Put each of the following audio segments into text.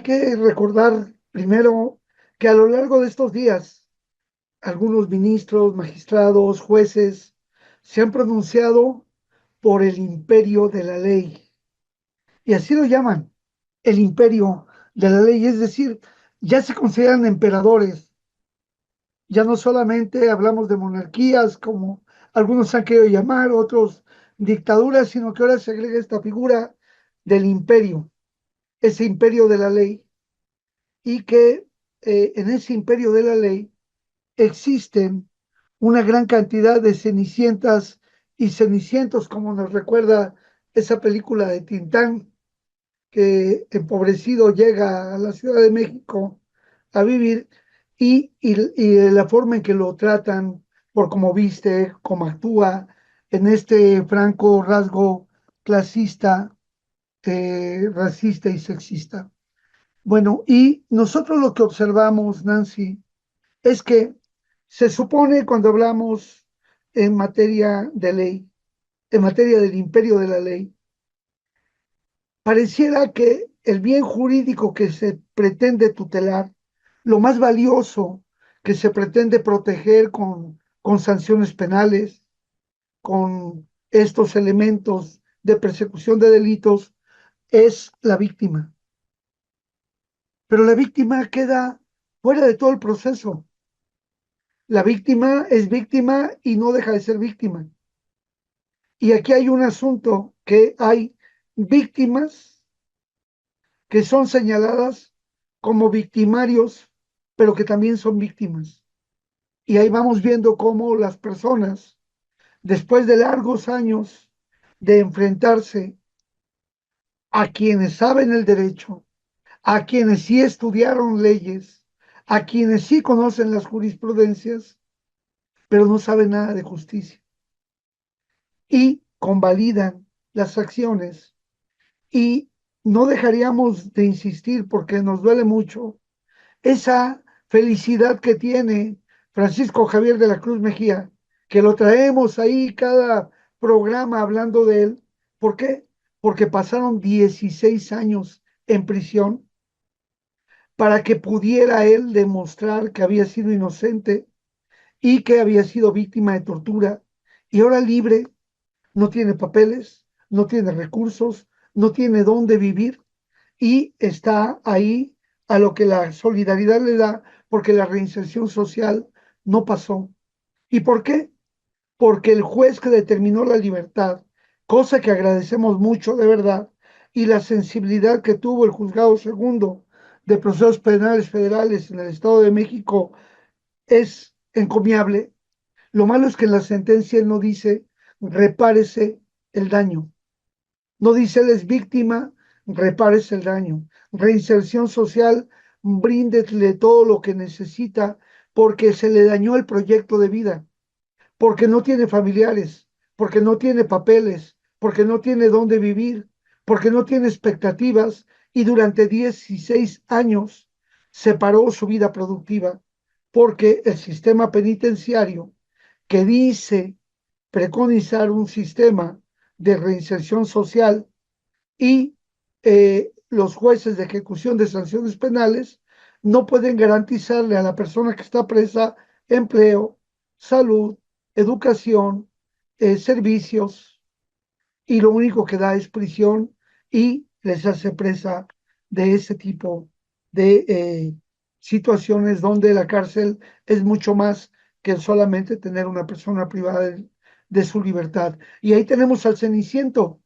que recordar primero que a lo largo de estos días, algunos ministros, magistrados, jueces se han pronunciado por el imperio de la ley. Y así lo llaman, el imperio de la ley. Es decir, ya se consideran emperadores. Ya no solamente hablamos de monarquías, como algunos han querido llamar, otros dictaduras, sino que ahora se agrega esta figura del imperio, ese imperio de la ley, y que en ese imperio de la ley existen una gran cantidad de cenicientas y cenicientos, como nos recuerda esa película de Tintán, que empobrecido llega a la Ciudad de México a vivir y de la forma en que lo tratan, por cómo viste, cómo actúa, en este franco rasgo clasista, racista y sexista. Bueno, y nosotros lo que observamos, Nancy, es que se supone cuando hablamos en materia de ley, en materia del imperio de la ley, pareciera que el bien jurídico que se pretende tutelar, lo más valioso que se pretende proteger con sanciones penales, con estos elementos de persecución de delitos, es la víctima. Pero la víctima queda fuera de todo el proceso. La víctima es víctima y no deja de ser víctima. Y aquí hay un asunto que hay víctimas que son señaladas como victimarios, pero que también son víctimas. Y ahí vamos viendo cómo las personas, después de largos años de enfrentarse a quienes saben el derecho, a quienes sí estudiaron leyes, a quienes sí conocen las jurisprudencias, pero no saben nada de justicia y convalidan las acciones. Y no dejaríamos de insistir porque nos duele mucho esa felicidad que tiene Francisco Javier de la Cruz Mejía, que lo traemos ahí cada programa hablando de él. ¿Por qué? Porque pasaron 16 años en prisión para que pudiera él demostrar que había sido inocente y que había sido víctima de tortura. Y ahora libre, no tiene papeles, no tiene recursos, no tiene dónde vivir y está ahí a lo que la solidaridad le da porque la reinserción social no pasó. ¿Y por qué? Porque el juez que determinó la libertad, cosa que agradecemos mucho de verdad, y la sensibilidad que tuvo el juzgado segundo de procesos penales federales en el Estado de México es encomiable. Lo malo es que en la sentencia él no dice repárese el daño. No dice él es víctima, repárese el daño. Reinserción social, bríndele todo lo que necesita porque se le dañó el proyecto de vida, porque no tiene familiares, porque no tiene papeles, porque no tiene dónde vivir, porque no tiene expectativas y durante 16 años separó su vida productiva, porque el sistema penitenciario que dice preconizar un sistema de reinserción social y los jueces de ejecución de sanciones penales no pueden garantizarle a la persona que está presa empleo, salud, educación, servicios, y lo único que da es prisión y les hace presa de ese tipo de situaciones donde la cárcel es mucho más que solamente tener una persona privada de su libertad. Y ahí tenemos al Ceniciento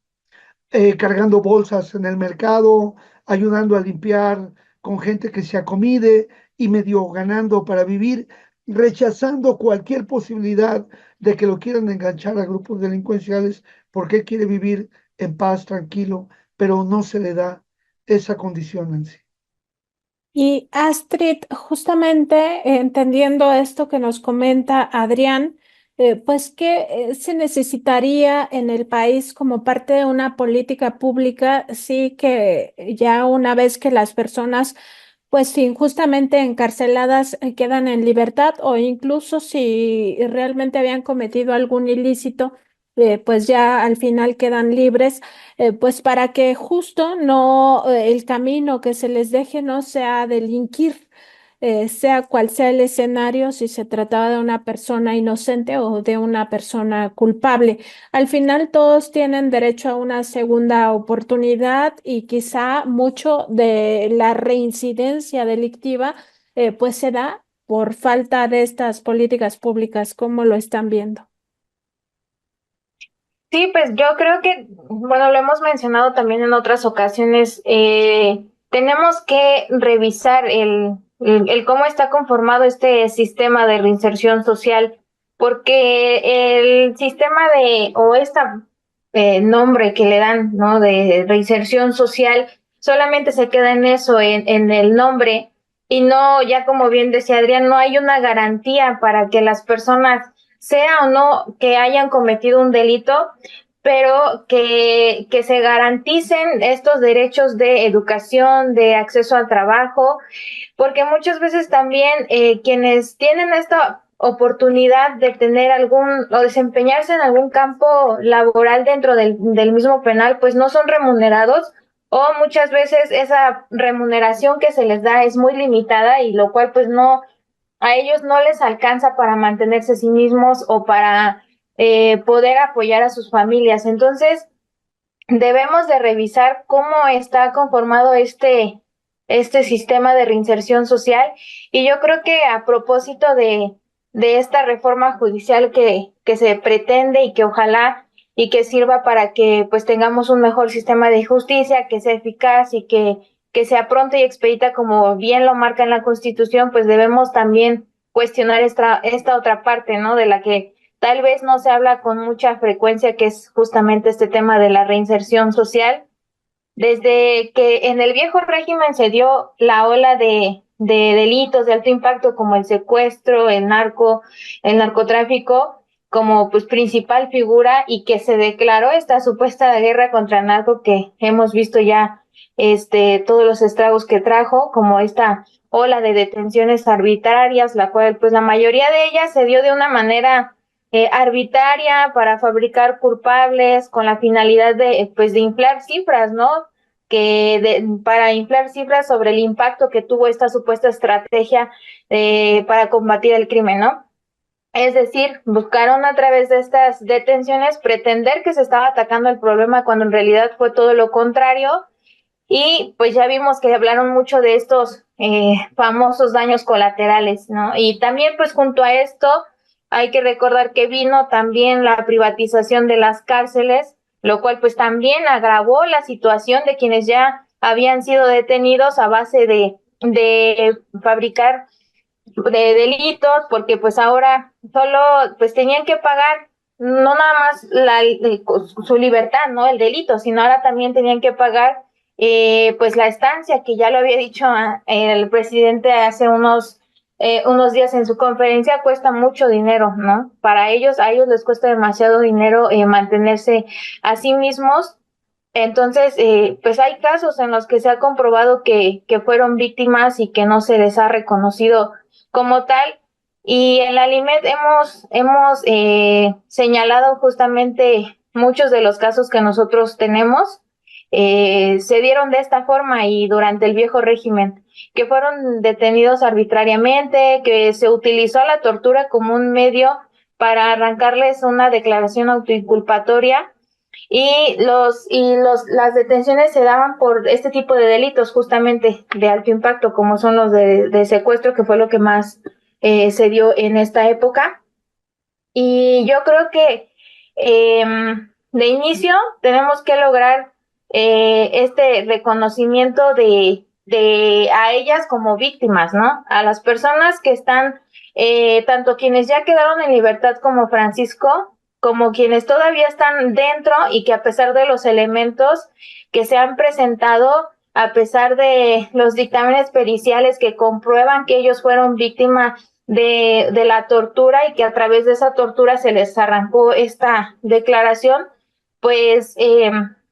cargando bolsas en el mercado, ayudando a limpiar con gente que se acomide y medio ganando para vivir, rechazando cualquier posibilidad de que lo quieran enganchar a grupos delincuenciales porque él quiere vivir en paz, tranquilo, pero no se le da esa condición en sí. Y Astrid, justamente entendiendo esto que nos comenta Adrián, pues ¿qué se necesitaría en el país como parte de una política pública? Sí, que ya una vez que las personas pues injustamente encarceladas quedan en libertad o incluso si realmente habían cometido algún ilícito, pues ya al final quedan libres, pues para que justo no el camino que se les deje no sea delinquir, sea cual sea el escenario, si se trataba de una persona inocente o de una persona culpable. Al final todos tienen derecho a una segunda oportunidad y quizá mucho de la reincidencia delictiva pues se da por falta de estas políticas públicas, como lo están viendo. Sí, pues yo creo que, bueno, lo hemos mencionado también en otras ocasiones, tenemos que revisar el cómo está conformado este sistema de reinserción social, porque el sistema o esta nombre que le dan, ¿no? De reinserción social, solamente se queda en eso, en el nombre, y no, ya como bien decía Adrián, no hay una garantía para que las personas, sea o no que hayan cometido un delito, pero que se garanticen estos derechos de educación, de acceso al trabajo, porque muchas veces también quienes tienen esta oportunidad de tener algún o desempeñarse en algún campo laboral dentro del mismo penal, pues no son remunerados o muchas veces esa remuneración que se les da es muy limitada y lo cual pues no, a ellos no les alcanza para mantenerse a sí mismos o para poder apoyar a sus familias. Entonces, debemos de revisar cómo está conformado este sistema de reinserción social y yo creo que a propósito de esta reforma judicial que se pretende y que ojalá y que sirva para que pues tengamos un mejor sistema de justicia, que sea eficaz y que sea pronto y expedita como bien lo marca en la Constitución, pues debemos también cuestionar esta otra parte, ¿no? De la que tal vez no se habla con mucha frecuencia, que es justamente este tema de la reinserción social. Desde que en el viejo régimen se dio la ola de delitos de alto impacto como el secuestro, el narcotráfico, como pues principal figura y que se declaró esta supuesta guerra contra el narco que hemos visto ya todos los estragos que trajo, como esta ola de detenciones arbitrarias, la cual pues la mayoría de ellas se dio de una manera arbitraria para fabricar culpables con la finalidad de, pues, de inflar cifras, ¿no? Para inflar cifras sobre el impacto que tuvo esta supuesta estrategia para combatir el crimen, ¿no? Es decir, buscaron a través de estas detenciones pretender que se estaba atacando el problema cuando en realidad fue todo lo contrario y pues ya vimos que hablaron mucho de estos famosos daños colaterales, ¿no? Y también pues junto a esto hay que recordar que vino también la privatización de las cárceles, lo cual pues también agravó la situación de quienes ya habían sido detenidos a base de fabricar de delitos, porque pues ahora solo pues tenían que pagar no nada más su libertad, ¿no? El delito, sino ahora también tenían que pagar pues la estancia, que ya lo había dicho el presidente hace unos días en su conferencia, cuesta mucho dinero, ¿no? Para ellos, a ellos les cuesta demasiado dinero mantenerse a sí mismos. Entonces, pues hay casos en los que se ha comprobado que fueron víctimas y que no se les ha reconocido como tal. Y en la LIMED hemos señalado justamente muchos de los casos que nosotros tenemos se dieron de esta forma y durante el viejo régimen, que fueron detenidos arbitrariamente, que se utilizó la tortura como un medio para arrancarles una declaración autoinculpatoria las detenciones se daban por este tipo de delitos justamente de alto impacto, como son los de secuestro, que fue lo que más se dio en esta época. Y yo creo que eh, de inicio tenemos que lograr este reconocimiento de a ellas como víctimas, ¿no? A las personas que están, tanto quienes ya quedaron en libertad como Francisco, como quienes todavía están dentro y que a pesar de los elementos que se han presentado, a pesar de los dictámenes periciales que comprueban que ellos fueron víctimas de la tortura y que a través de esa tortura se les arrancó esta declaración, pues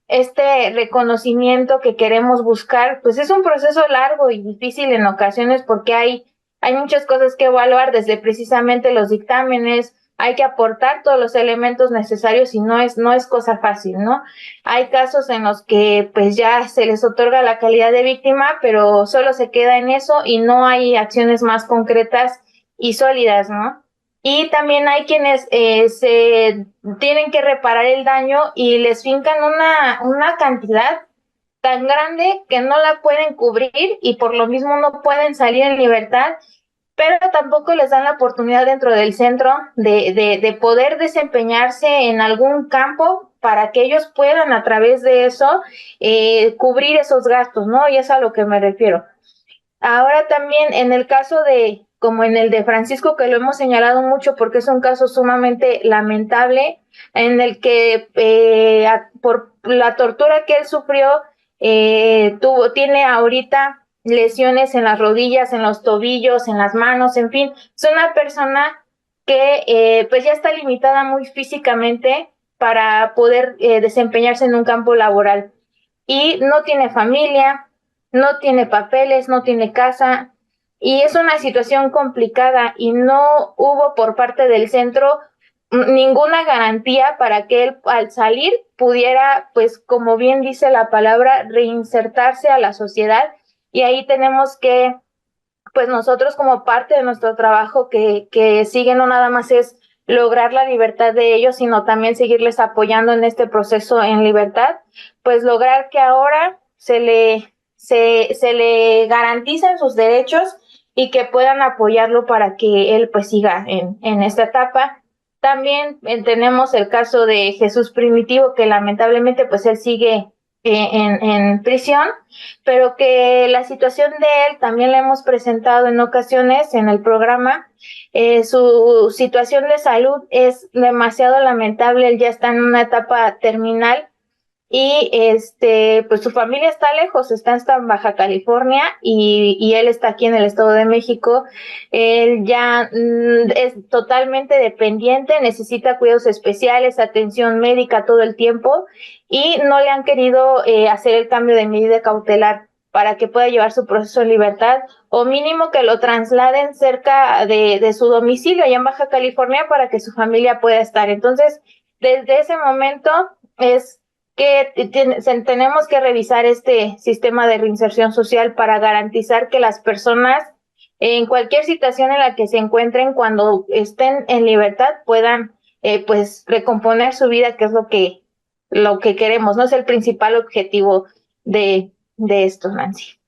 este reconocimiento que queremos buscar, pues es un proceso largo y difícil en ocasiones porque hay muchas cosas que evaluar desde precisamente los dictámenes hay que aportar todos los elementos necesarios y no es cosa fácil, ¿no? Hay casos en los que pues ya se les otorga la calidad de víctima, pero solo se queda en eso y no hay acciones más concretas y sólidas, ¿no? Y también hay quienes se tienen que reparar el daño y les fincan una cantidad tan grande que no la pueden cubrir y por lo mismo no pueden salir en libertad, pero tampoco les dan la oportunidad dentro del centro de poder desempeñarse en algún campo para que ellos puedan a través de eso cubrir esos gastos, ¿no? Y es a lo que me refiero. Ahora también en el caso de, como en el de Francisco, que lo hemos señalado mucho porque es un caso sumamente lamentable, en el que por la tortura que él sufrió, tiene ahorita lesiones en las rodillas, en los tobillos, en las manos, en fin, es una persona que pues ya está limitada muy físicamente para poder desempeñarse en un campo laboral y no tiene familia, no tiene papeles, no tiene casa y es una situación complicada y no hubo por parte del centro ninguna garantía para que él al salir pudiera, pues como bien dice la palabra, reinsertarse a la sociedad y ahí tenemos que, pues nosotros como parte de nuestro trabajo que sigue no nada más es lograr la libertad de ellos, sino también seguirles apoyando en este proceso en libertad, pues lograr que ahora se le garanticen sus derechos y que puedan apoyarlo para que él pues siga en esta etapa. También tenemos el caso de Jesús Primitivo, que lamentablemente pues él sigue en prisión, pero que la situación de él también la hemos presentado en ocasiones en el programa. Su situación de salud es demasiado lamentable, él ya está en una etapa terminal y pues su familia está lejos, está hasta en Baja California y él está aquí en el Estado de México. Él ya es totalmente dependiente, necesita cuidados especiales, atención médica todo el tiempo y no le han querido hacer el cambio de medida cautelar para que pueda llevar su proceso en libertad o mínimo que lo trasladen cerca de su domicilio allá en Baja California para que su familia pueda estar. Entonces, desde ese momento es que tenemos que revisar este sistema de reinserción social para garantizar que las personas en cualquier situación en la que se encuentren cuando estén en libertad puedan pues recomponer su vida, que es lo que queremos, no es el principal objetivo de esto, Nancy.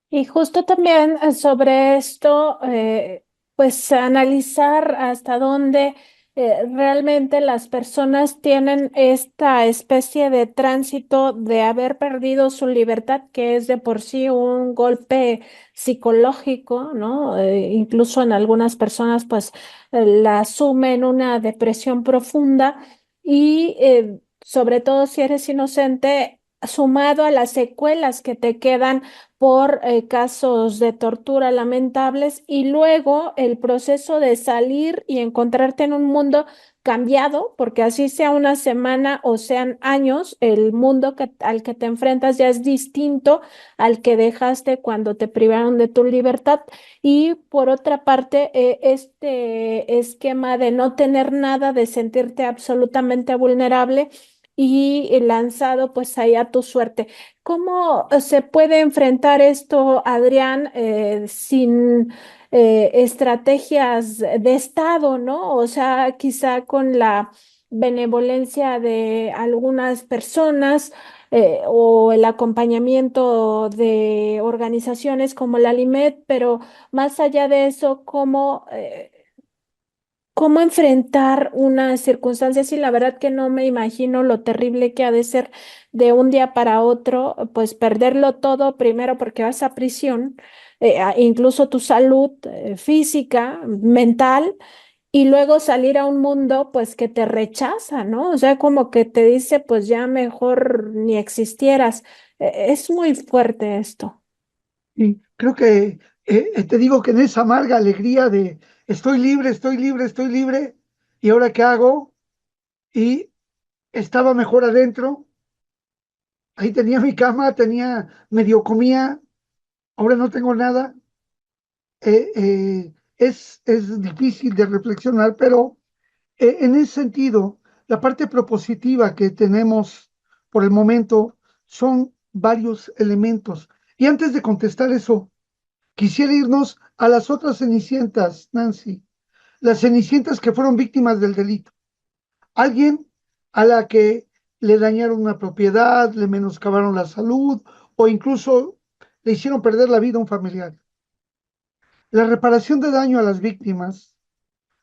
Y justo también sobre esto, pues analizar hasta dónde realmente las personas tienen esta especie de tránsito de haber perdido su libertad, que es de por sí un golpe psicológico, ¿no? Incluso en algunas personas, pues la asumen una depresión profunda y sobre todo si eres inocente, sumado a las secuelas que te quedan por casos de tortura lamentables y luego el proceso de salir y encontrarte en un mundo cambiado, porque así sea una semana o sean años, el mundo al que te enfrentas ya es distinto al que dejaste cuando te privaron de tu libertad. Y por otra parte, este esquema de no tener nada, de sentirte absolutamente vulnerable y lanzado pues ahí a tu suerte. ¿Cómo se puede enfrentar esto, Adrián, sin estrategias de Estado, ¿no? O sea, quizá con la benevolencia de algunas personas o el acompañamiento de organizaciones como la Limed, pero más allá de eso, ¿cómo enfrentar una circunstancia así? La verdad que no me imagino lo terrible que ha de ser de un día para otro, pues perderlo todo primero porque vas a prisión, incluso tu salud física, mental, y luego salir a un mundo pues que te rechaza, ¿no? O sea, como que te dice pues ya mejor ni existieras. Es muy fuerte esto. Y creo que te digo que en esa amarga alegría de estoy libre, estoy libre, estoy libre, ¿y ahora qué hago? Y estaba mejor adentro, ahí tenía mi cama, tenía medio comía, ahora no tengo nada. Es difícil de reflexionar, pero En ese sentido, la parte propositiva que tenemos por el momento son varios elementos. Y antes de contestar eso, quisiera irnos a las otras cenicientas, Nancy, las cenicientas que fueron víctimas del delito. Alguien a la que le dañaron una propiedad, le menoscabaron la salud o incluso le hicieron perder la vida a un familiar. La reparación de daño a las víctimas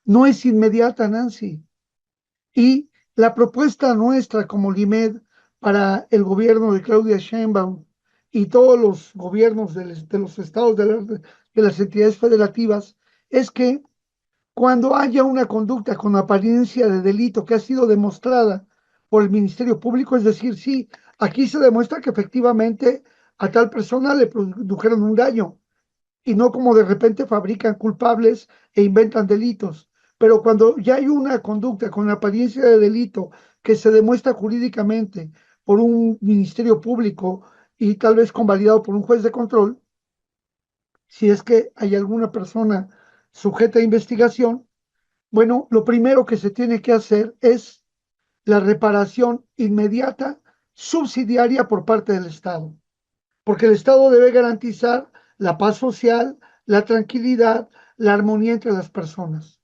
no es inmediata, Nancy. Y la propuesta nuestra como LIMED para el gobierno de Claudia Sheinbaum y todos los gobiernos de los estados de las entidades federativas es que cuando haya una conducta con apariencia de delito que ha sido demostrada por el Ministerio Público, es decir, sí, aquí se demuestra que efectivamente a tal persona le produjeron un daño, y no como de repente fabrican culpables e inventan delitos. Pero cuando ya hay una conducta con apariencia de delito que se demuestra jurídicamente por un ministerio público y tal vez convalidado por un juez de control, si es que hay alguna persona sujeta a investigación, bueno, lo primero que se tiene que hacer es la reparación inmediata, subsidiaria por parte del Estado, porque el Estado debe garantizar la paz social, la tranquilidad, la armonía entre las personas.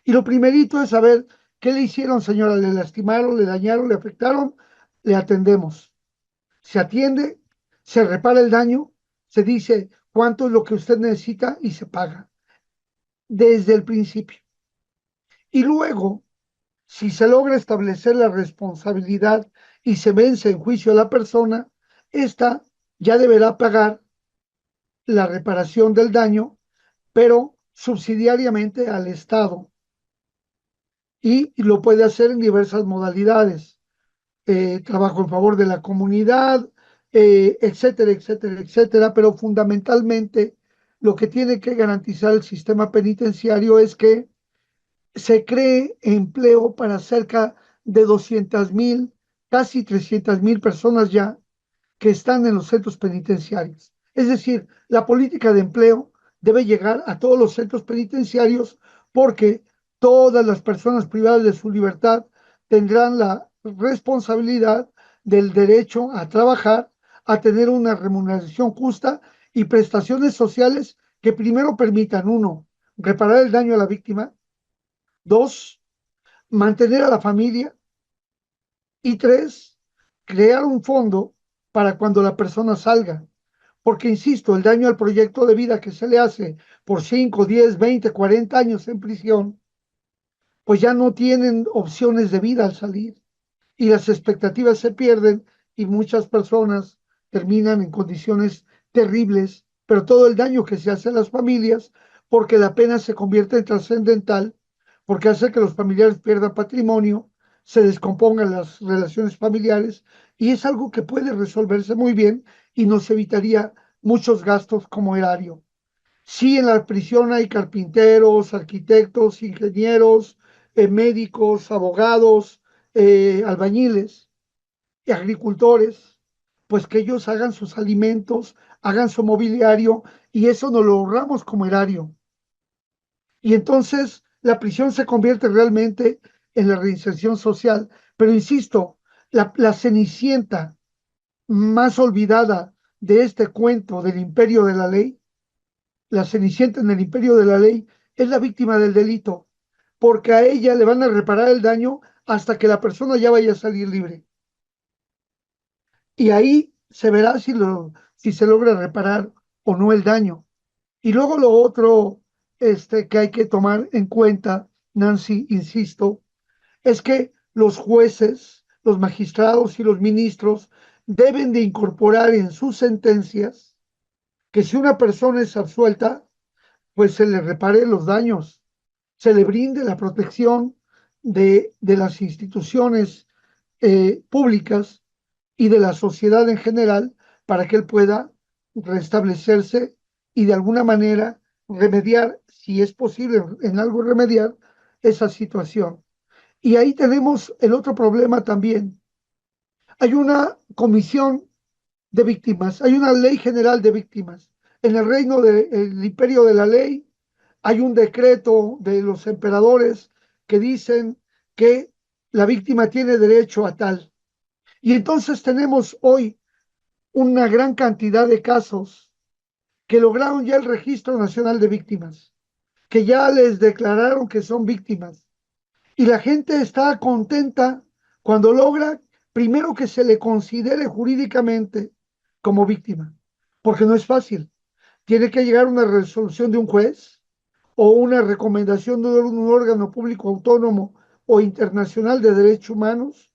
Y lo primerito es saber qué le hicieron, señora, le lastimaron, le dañaron, le afectaron, le atendemos. Se atiende, se repara el daño, se dice cuánto es lo que usted necesita y se paga desde el principio. Y luego, si se logra establecer la responsabilidad y se vence en juicio a la persona, esta ya deberá pagar la reparación del daño, pero subsidiariamente al Estado. Y lo puede hacer en diversas modalidades. Trabajo en favor de la comunidad, etcétera, etcétera, etcétera. Pero fundamentalmente lo que tiene que garantizar el sistema penitenciario es que se cree empleo para cerca de 200,000, casi 300,000 personas ya que están en los centros penitenciarios. Es decir, la política de empleo debe llegar a todos los centros penitenciarios porque todas las personas privadas de su libertad tendrán la responsabilidad del derecho a trabajar, a tener una remuneración justa y prestaciones sociales que primero permitan, uno, reparar el daño a la víctima, dos, mantener a la familia y tres, crear un fondo para cuando la persona salga. Porque, insisto, el daño al proyecto de vida que se le hace por 5, 10, 20, 40 años en prisión, pues ya no tienen opciones de vida al salir y las expectativas se pierden y muchas personas terminan en condiciones terribles, pero todo el daño que se hace a las familias, porque la pena se convierte en trascendental, porque hace que los familiares pierdan patrimonio, se descompongan las relaciones familiares y es algo que puede resolverse muy bien y nos evitaría muchos gastos como erario. Sí, en la prisión hay carpinteros, arquitectos, ingenieros, médicos, abogados, albañiles y agricultores, pues que ellos hagan sus alimentos, hagan su mobiliario y eso nos lo ahorramos como erario. Y entonces la prisión se convierte realmente en la reinserción social. Pero insisto, la cenicienta más olvidada de este cuento del imperio de la ley, la cenicienta en el imperio de la ley, es la víctima del delito, porque a ella le van a reparar el daño hasta que la persona ya vaya a salir libre. Y ahí se verá si se logra reparar o no el daño. Y luego lo otro que hay que tomar en cuenta, Nancy, insisto, es que los jueces, los magistrados y los ministros deben de incorporar en sus sentencias que si una persona es absuelta, pues se le repare los daños, se le brinde la protección de las instituciones públicas y de la sociedad en general para que él pueda restablecerse y de alguna manera remediar, si es posible en algo remediar, esa situación. Y ahí tenemos el otro problema también. Hay una comisión de víctimas, hay una ley general de víctimas. En el reino del imperio de la ley hay un decreto de los emperadores que dicen que la víctima tiene derecho a tal. Y entonces tenemos hoy una gran cantidad de casos que lograron ya el Registro Nacional de Víctimas, que ya les declararon que son víctimas. Y la gente está contenta cuando logra, primero, que se le considere jurídicamente como víctima, porque no es fácil. Tiene que llegar una resolución de un juez o una recomendación de un órgano público autónomo o internacional de derechos humanos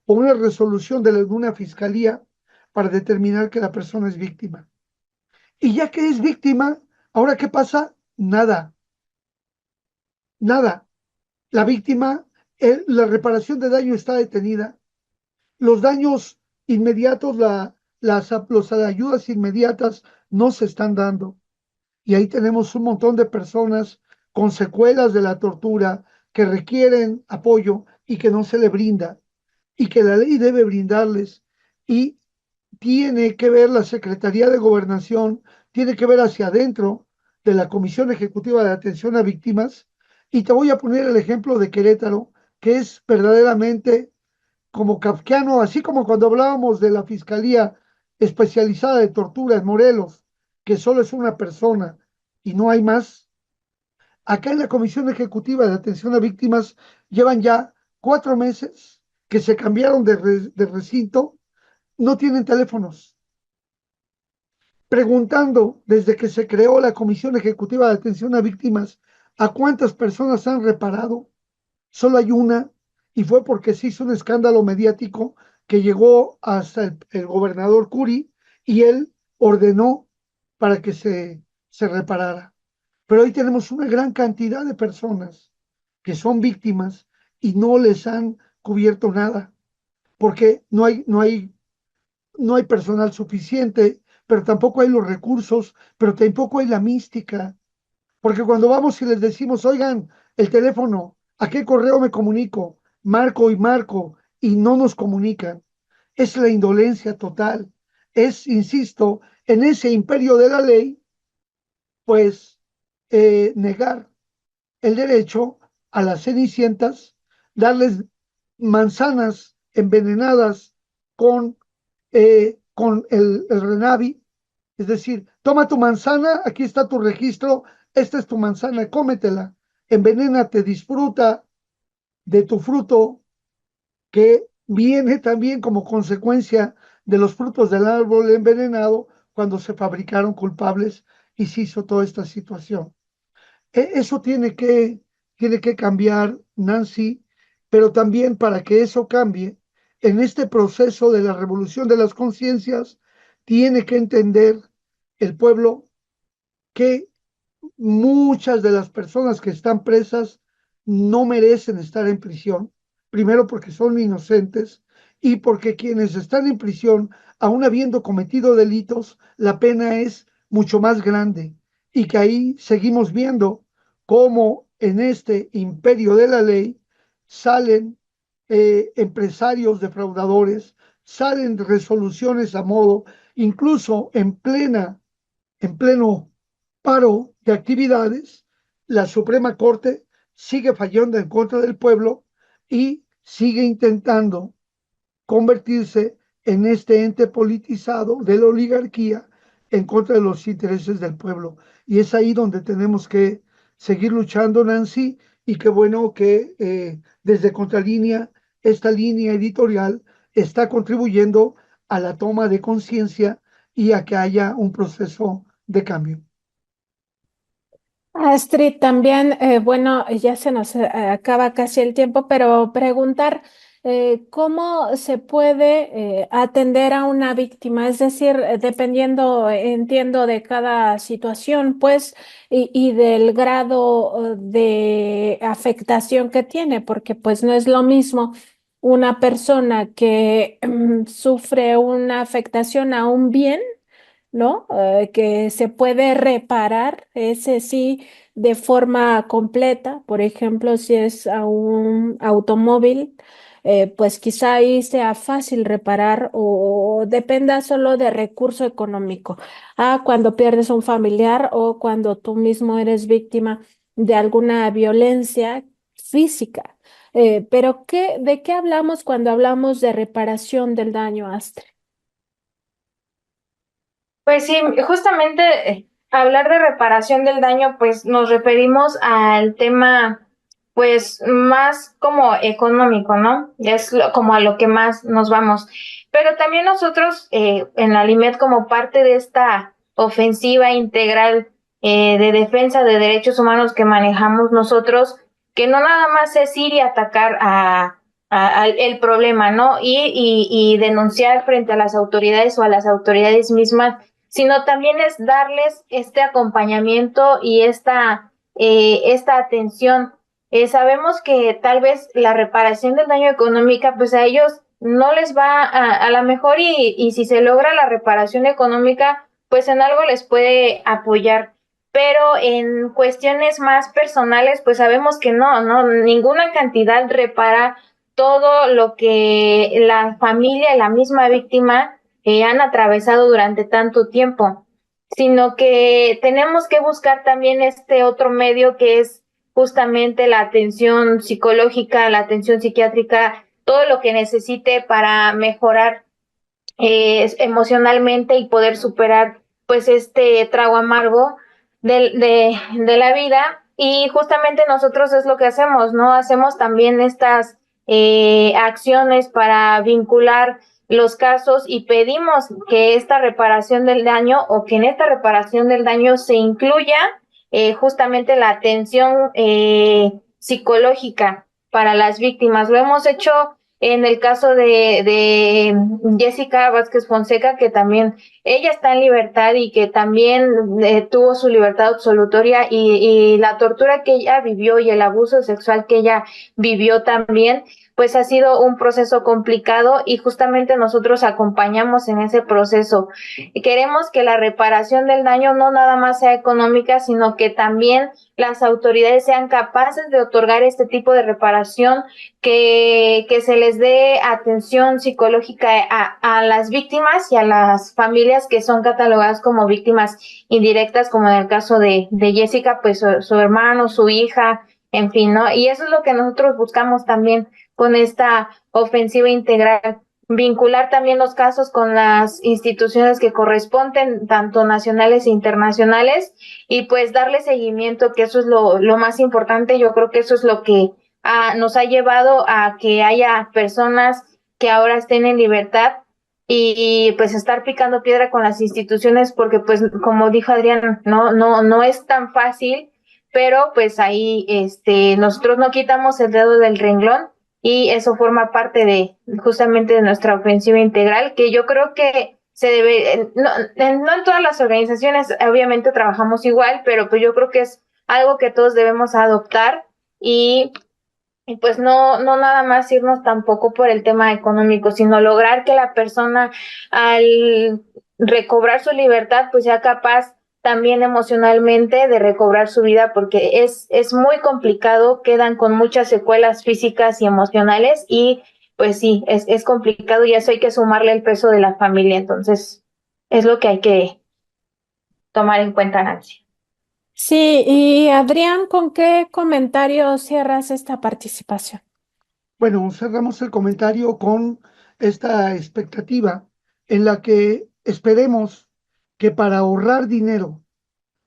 o una resolución de una fiscalía para determinar que la persona es víctima. Y ya que es víctima, ¿ahora qué pasa? Nada, nada. La víctima, la reparación de daño está detenida. Los daños inmediatos, las ayudas inmediatas no se están dando. Y ahí tenemos un montón de personas con secuelas de la tortura que requieren apoyo y que no se le brinda y que la ley debe brindarles. Y tiene que ver la Secretaría de Gobernación, tiene que ver hacia adentro de la Comisión Ejecutiva de Atención a Víctimas. Y te voy a poner el ejemplo de Querétaro, que es verdaderamente como kafkiano, así como cuando hablábamos de la Fiscalía Especializada de Tortura en Morelos, que solo es una persona y no hay más. Acá en la Comisión Ejecutiva de Atención a Víctimas llevan ya 4 meses que se cambiaron de recinto, no tienen teléfonos. Preguntando desde que se creó la Comisión Ejecutiva de Atención a Víctimas a cuántas personas han reparado, solo hay una, y fue porque se hizo un escándalo mediático que llegó hasta el gobernador Curi y él ordenó para que se reparara. Pero hoy tenemos una gran cantidad de personas que son víctimas y no les han cubierto nada, porque no hay personal suficiente, pero tampoco hay los recursos, pero tampoco hay la mística. Porque cuando vamos y les decimos, oigan, el teléfono, ¿a qué correo me comunico? Marco y no nos comunican. Es la indolencia total. Es, insisto, en ese imperio de la ley, pues negar el derecho a las cenicientas, darles manzanas envenenadas con el Renavi, es decir, toma tu manzana, aquí está tu registro, esta es tu manzana, cómetela, envenénate, disfruta de tu fruto que viene también como consecuencia de los frutos del árbol envenenado cuando se fabricaron culpables y se hizo toda esta situación. Eso tiene que cambiar, Nancy, pero también para que eso cambie, en este proceso de la revolución de las conciencias, tiene que entender el pueblo que muchas de las personas que están presas no merecen estar en prisión, primero porque son inocentes y porque quienes están en prisión, aun habiendo cometido delitos, la pena es mucho más grande y que ahí seguimos viendo cómo en este imperio de la ley salen empresarios defraudadores, salen resoluciones a modo, incluso en pleno paro de actividades, la Suprema Corte sigue fallando en contra del pueblo y sigue intentando convertirse en este ente politizado de la oligarquía en contra de los intereses del pueblo. Y es ahí donde tenemos que seguir luchando, Nancy, y qué bueno que desde Contralínea, esta línea editorial está contribuyendo a la toma de conciencia y a que haya un proceso de cambio. Astrid, también, bueno, ya se nos acaba casi el tiempo, pero preguntar cómo se puede atender a una víctima, es decir, dependiendo, entiendo, de cada situación, pues, y del grado de afectación que tiene, porque pues no es lo mismo una persona que sufre una afectación a un bien, ¿no? Que se puede reparar, ese sí, de forma completa. Por ejemplo, si es a un automóvil, pues quizá ahí sea fácil reparar o dependa solo de recurso económico. Cuando pierdes un familiar o cuando tú mismo eres víctima de alguna violencia física. Pero ¿de qué hablamos cuando hablamos de reparación del daño, Astrid? Pues sí, justamente hablar de reparación del daño, pues nos referimos al tema, pues más como económico, ¿no? Como a lo que más nos vamos. Pero también nosotros en la Limet, como parte de esta ofensiva integral de defensa de derechos humanos que manejamos nosotros, que no nada más es ir y atacar al el problema, ¿no? Y denunciar frente a las autoridades o a las autoridades mismas, sino también es darles este acompañamiento y esta atención. Sabemos que tal vez la reparación del daño económico, pues a ellos no les va a la mejor y si se logra la reparación económica, pues en algo les puede apoyar. Pero en cuestiones más personales, pues sabemos que no, ninguna cantidad repara todo lo que la familia y la misma víctima han atravesado durante tanto tiempo, sino que tenemos que buscar también este otro medio que es justamente la atención psicológica, la atención psiquiátrica, todo lo que necesite para mejorar emocionalmente y poder superar pues este trago amargo de la vida. Y justamente nosotros es lo que hacemos, ¿no? Hacemos también estas acciones para vincular los casos y pedimos que esta reparación del daño o que en esta reparación del daño se incluya justamente la atención psicológica para las víctimas. Lo hemos hecho en el caso de Jessica Vázquez Fonseca, que también ella está en libertad y que también tuvo su libertad absolutoria y la tortura que ella vivió y el abuso sexual que ella vivió también, pues ha sido un proceso complicado y justamente nosotros acompañamos en ese proceso. Queremos que la reparación del daño no nada más sea económica, sino que también las autoridades sean capaces de otorgar este tipo de reparación, que se les dé atención psicológica a las víctimas y a las familias que son catalogadas como víctimas indirectas, como en el caso de Jessica, pues su hermano, su hija, en fin, ¿no? Y eso es lo que nosotros buscamos también con esta ofensiva integral, vincular también los casos con las instituciones que corresponden, tanto nacionales e internacionales, y pues darle seguimiento, que eso es lo más importante. Yo creo que eso es lo que nos ha llevado a que haya personas que ahora estén en libertad y pues estar picando piedra con las instituciones, porque pues como dijo Adrián, no es tan fácil, pero pues ahí nosotros no quitamos el dedo del renglón y eso forma parte de justamente de nuestra ofensiva integral, que yo creo que se debe, no en todas las organizaciones obviamente trabajamos igual, pero pues yo creo que es algo que todos debemos adoptar y pues no nada más irnos tampoco por el tema económico, sino lograr que la persona al recobrar su libertad pues sea capaz también emocionalmente de recobrar su vida, porque es muy complicado, quedan con muchas secuelas físicas y emocionales y pues sí, es complicado y eso hay que sumarle el peso de la familia, entonces es lo que hay que tomar en cuenta, Nancy. Sí, y Adrián, ¿con qué comentario cierras esta participación? Bueno, cerramos el comentario con esta expectativa en la que esperemos que para ahorrar dinero,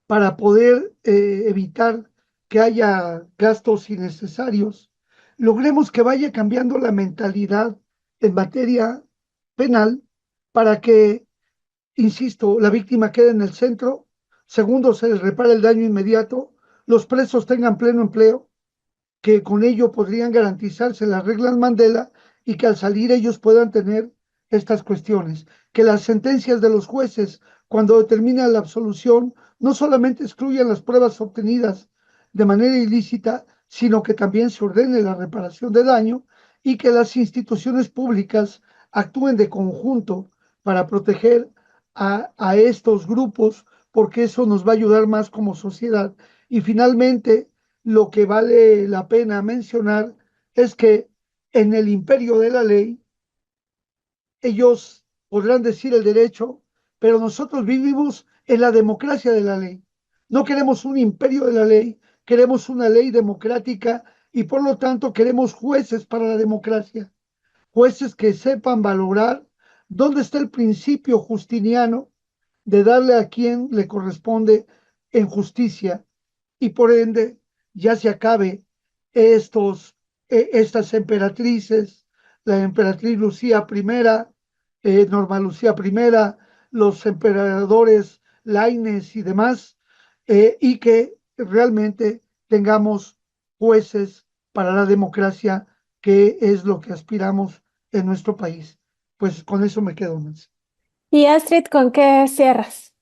para poder evitar que haya gastos innecesarios, logremos que vaya cambiando la mentalidad en materia penal para que, insisto, la víctima quede en el centro. Segundo, se les repara el daño inmediato, los presos tengan pleno empleo, que con ello podrían garantizarse las reglas Mandela y que al salir ellos puedan tener estas cuestiones, que las sentencias de los jueces, cuando determinan la absolución, no solamente excluyan las pruebas obtenidas de manera ilícita, sino que también se ordene la reparación de daño y que las instituciones públicas actúen de conjunto para proteger a estos grupos, porque eso nos va a ayudar más como sociedad. Y finalmente, lo que vale la pena mencionar es que en el imperio de la ley, ellos podrán decir el derecho, pero nosotros vivimos en la democracia de la ley. No queremos un imperio de la ley, queremos una ley democrática y por lo tanto queremos jueces para la democracia, jueces que sepan valorar dónde está el principio justiniano de darle a quien le corresponde en justicia y por ende ya se acabe estas emperatrices, la emperatriz Lucía I, Norma Lucía I, los emperadores Laines y demás, y que realmente tengamos jueces para la democracia, que es lo que aspiramos en nuestro país. Pues con eso me quedo más. Y Astrid, ¿con qué cierras?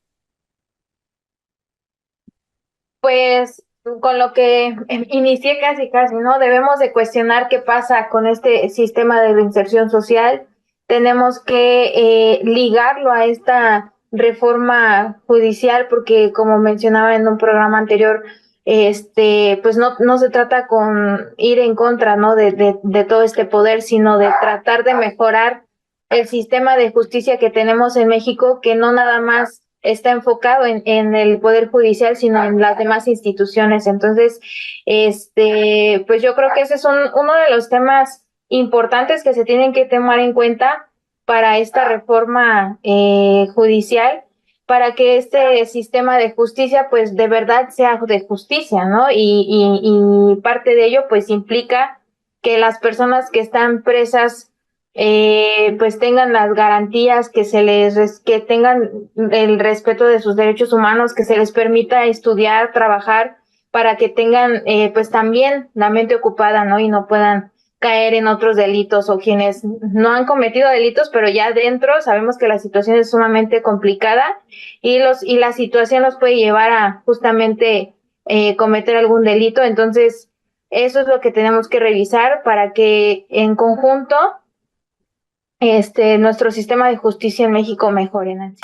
Pues con lo que inicié casi, ¿no? Debemos de cuestionar qué pasa con este sistema de reinserción social. Tenemos que ligarlo a esta reforma judicial, porque como mencionaba en un programa anterior, pues no se trata con ir en contra, ¿no? De todo este poder, sino de tratar de mejorar el sistema de justicia que tenemos en México, que no nada más está enfocado en el Poder Judicial, sino en las demás instituciones. Entonces, pues yo creo que ese es uno de los temas importantes que se tienen que tomar en cuenta para esta reforma judicial, para que este sistema de justicia, pues de verdad sea de justicia, ¿no? Y parte de ello, pues implica que las personas que están presas pues tengan las garantías, que tengan el respeto de sus derechos humanos, que se les permita estudiar, trabajar, para que tengan pues también la mente ocupada, ¿no? Y no puedan caer en otros delitos, o quienes no han cometido delitos, pero ya dentro sabemos que la situación es sumamente complicada y la situación los puede llevar a justamente cometer algún delito. Entonces, eso es lo que tenemos que revisar para que en conjunto nuestro sistema de justicia en México mejore, Nancy.